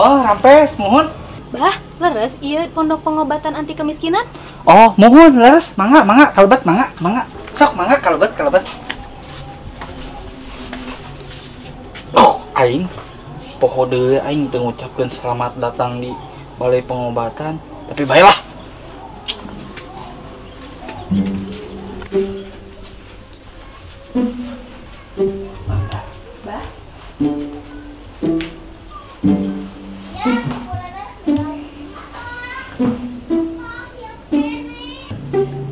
Oh, rampes, mohon. Bah, leres ieu pondok pengobatan anti kemiskinan? Oh, mohon leres, mangga, kalebet, mangga. Sok, mangga, kalebet. Oh, aing poho deui aing teu ngucapkeun selamat datang di balai pengobatan, tapi baiklah. Bah.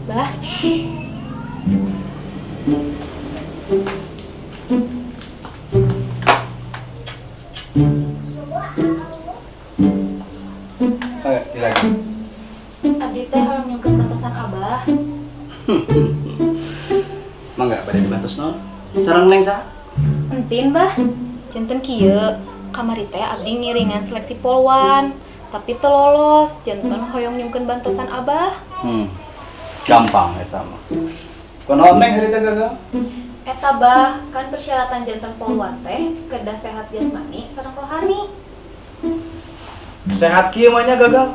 Bah. Oke, lagi. Abdi teh hoyong nyungkeun batasan Abah. Mangga pada dibatos non. Sareng neng sa. Entin, Bah. Janten kieu, kamari teh abdi ngiringan seleksi polwan, tapi teu lolos. Janten hoyong nyungkeun bantosan Abah. Gampang eta mah. Kunaon neng harita gagal? Eta Bah, kan persyaratan janten polwan teh kedah sehat jasmani sareng rohani. Sehat kieu mah nya gagal.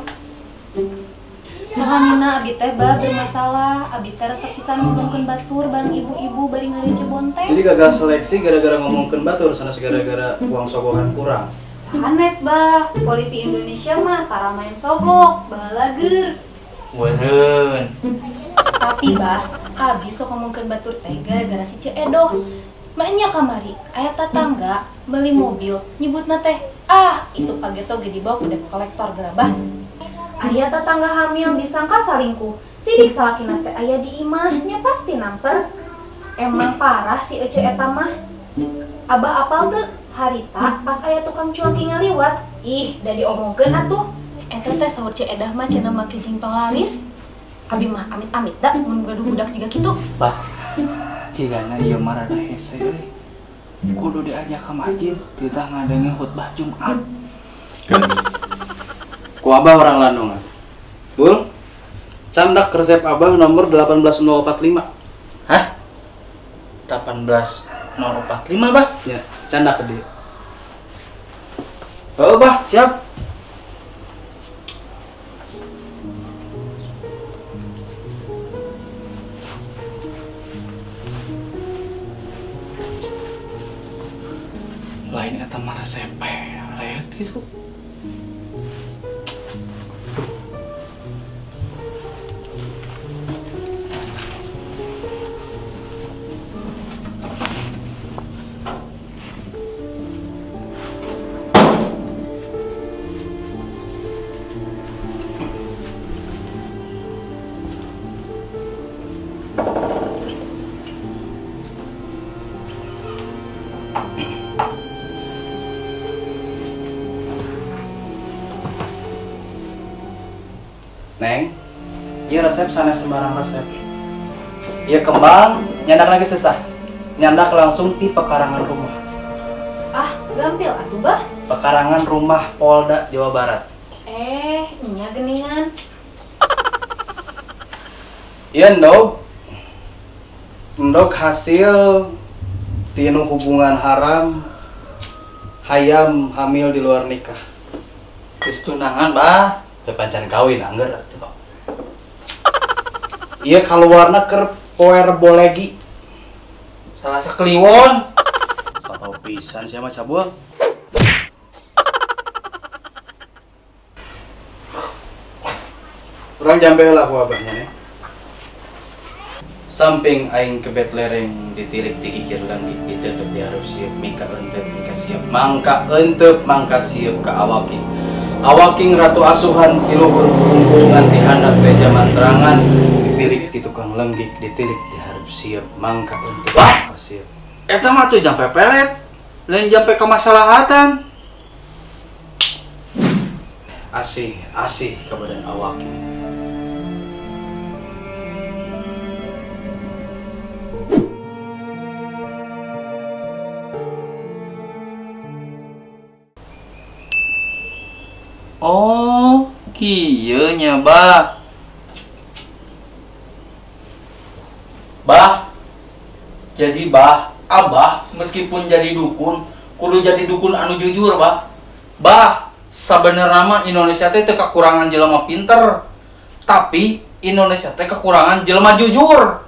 Rohanina abdi teh Bah bermasalah, abdi teh resep pisan ngomongkeun batur bareng ibu-ibu bari ngareuncebon teh. Jadi gagal seleksi gara-gara ngomongkeun batur sanes gara-gara uang sogokan kurang. Sanes Bah, polisi Indonesia mah tara main sogok, baheula geur. Weureun. Tapi Bah, abi sok ngomongkeun batur teh gara-gara si Ceedoh. Maknya kamari, aya tatangga beli mobil, nyebutna teh, isu pageto ge dibawa ku debt kolektor gerabah. Aya tetangga hamil disangka salingkuh, sidik salakina teh aya di imahnya pasti namper. Emang parah si Ece eta mah. Abah apal teu harita pas aya tukang cuanki ngaliwat, da diomongkeun atuh. Eta teh saur Ceedah mah cenah make jing panglaris. Abi mah amit-amit da mun gaduh budak jiga kitu. Bah, cigana ieu mah rada hese euy. Kudu diajak ka masjid, kita ngadengi khutbah Jumat. Ku abah orang Landungan. Bul, candak resep abah nomor 18045. Hah? 18045, Bah? Ya, candak ke dia. Oh, bah, siap. Lain eta mah resep pelet gitu. Neng, ieu resep sanes sembarang resep. Ieu kembang, nyandak lagi susah. Nyandak langsung ti pekarangan rumah. Gampil atuh Bah. Pekarangan rumah Polda Jawa Barat. Nya geningan. Ieu endog hasil tinu hubungan haram hayam hamil di luar nikah. Geus tunangan, Bah. Pancan kawin angger atuh. Ieu kaluarna keur poe Rebo Legi. Salah sakliwon. Satau pisan sia mah cabul. Urang jambe heula ku abahnya nih. Samping aing kebet lereng ditilik ti kikir langit diteuteep di hareup sieup mika eunteuk mika sieup mangka eunteuk mangka sieup ka awaking. Awaking ratu asuhan ti luhur pungkungan ti handap beja mantrangan ditilik ti tukang lenggik ditilik di hareup sieup mangka eunteuk mangka sieup. Eta mah tuh jampe pelet. Lain jampe kemaslahatan. Asih ka badan awaking. Oh, kieu nya, Bah. Bah. Jadi Abah meskipun jadi dukun, kudu jadi dukun anu jujur, Bah. Sebenarnya mah Indonesia teh teu kekurangan jelema pinter, tapi Indonesia teh kekurangan jelema jujur.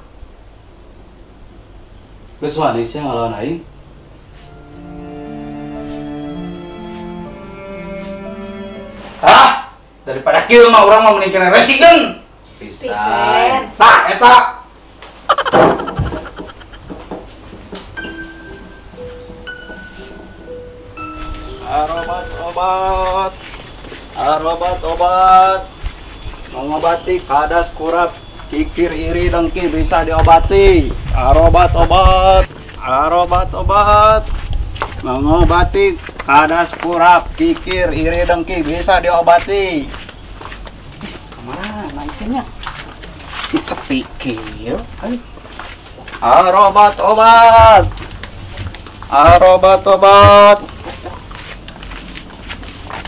Geus wani sia ngalawan aing. Hah? Daripada kieu mah urang mah mending kena residen. Pisan. Tah eta. Obat mengobati kadas kurap kikir iri dengki bisa diobati. Obat mengobati kadas kurap kikir iri dengki bisa diobati. Kemana naiknya? Sepi kieu. Obat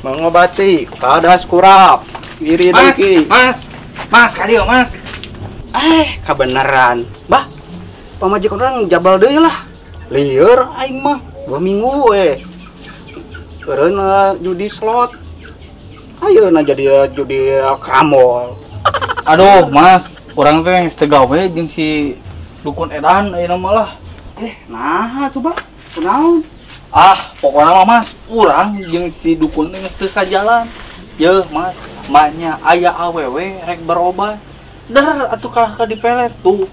mengobati kadas kurap iri dengki. Mas, kadieu mas. Kebenaran bah pamajikan orang jabal deui lah lieur aing mah 2 minggu karena judi slot ayeuna jadi judi kramol. Aduh mas, orang teh geus teu gawe jeung si dukun edan ayeuna mah lah. Nah coba kunaon Pokoknya mah mas, urang jeung si dukun teh geus teu sajalan. Yeuh mas, maknya aya awewe rek berobat. Dar atuh kalah ka dipelet tuh.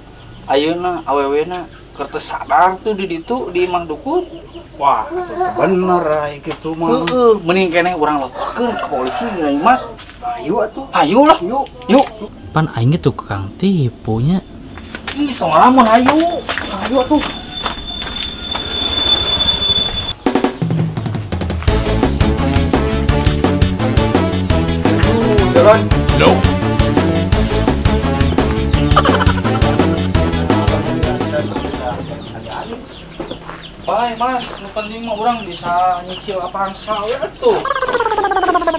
Ayeuna awewena keur teu sadar tuh di ditu di imah dukun. wah bener ai kitu mah. Mending keneh urang laporkeun ka polisi gini mas. Ayo atuh Ayo lah, yuk. Pan aing ge tukang tipunya. Ih, soalnya mun ayo atuh. jalan. Bae mas, nu penting mah urang bisa nyicil apaan sawe atuh.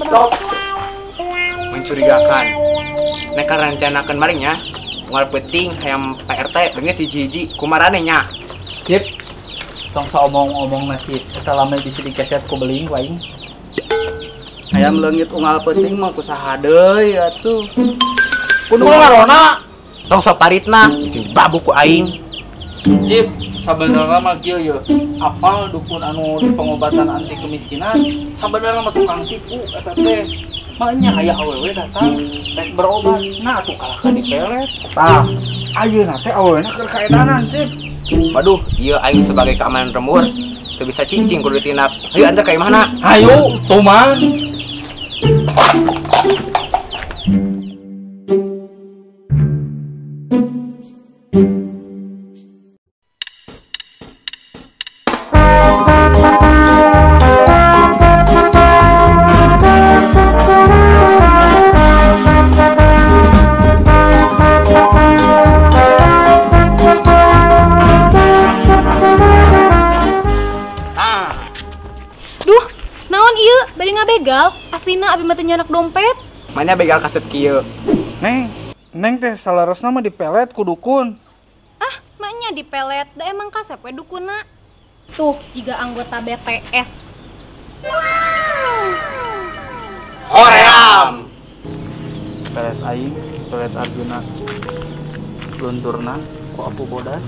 Stop. Mencurigakan. Nek rencanakeun malingnya, unggal penting hayam Pak RT beungeut hiji-hiji kumarane nya. Cip, tong saomong-omong na Cip, eta lame bisa dikeset ku beling waing. Hayam leungit unggal penting mah kusaha deui atuh. Kudu ngarona. Tong saparitna bisa dibabuk ku aing. Cip, sabenerna mah kieu ye. Apal dukun anu di pengobatan anti kemiskinan, sabenerna mah tukang tipu eta teh. Makanya aya awewe datang rek berobat. Nah, atuh kalah ka dipelet. Tah, ayeuna teh awewena keur kaedanan, Cip. Waduh, ieu aing sebagai keamanan remur teu bisa cicing kudu ditindak. Hayu antar ka imahna. Hayu, tuman. Begal, aslina abi mah teu nyanak dompet. Manya begal kasep kieu. Neng teh salarosna mah dipelet ku dukun. Maknya dipelet, da emang kasep we dukuna. Tuh, jiga anggota BTS. Hoream. Pelet aing, pelet Arjuna. Lunturna ku apu bodas.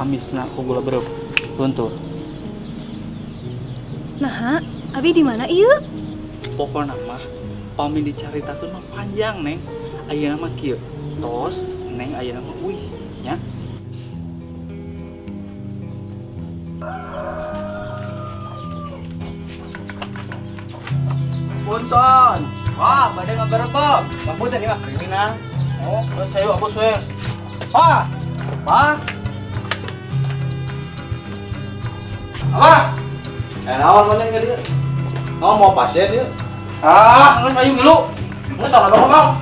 Amisna ku gula berep. Luntur. Nah, abi di mana ieu? Pokokna mah pami dicaritakeun mah panjang, Neng. Ayeuna mah kieu. Tos, Neng ayeuna mah wih, nya. Punten. Wah, bade ngagerebek. Punten ieu mah kriminal. Oh, sayo abos we. Pa. Apa? Naon mana ka dieu? Mau pasien dia? Nggak sayu dulu. Geus sana ngomong.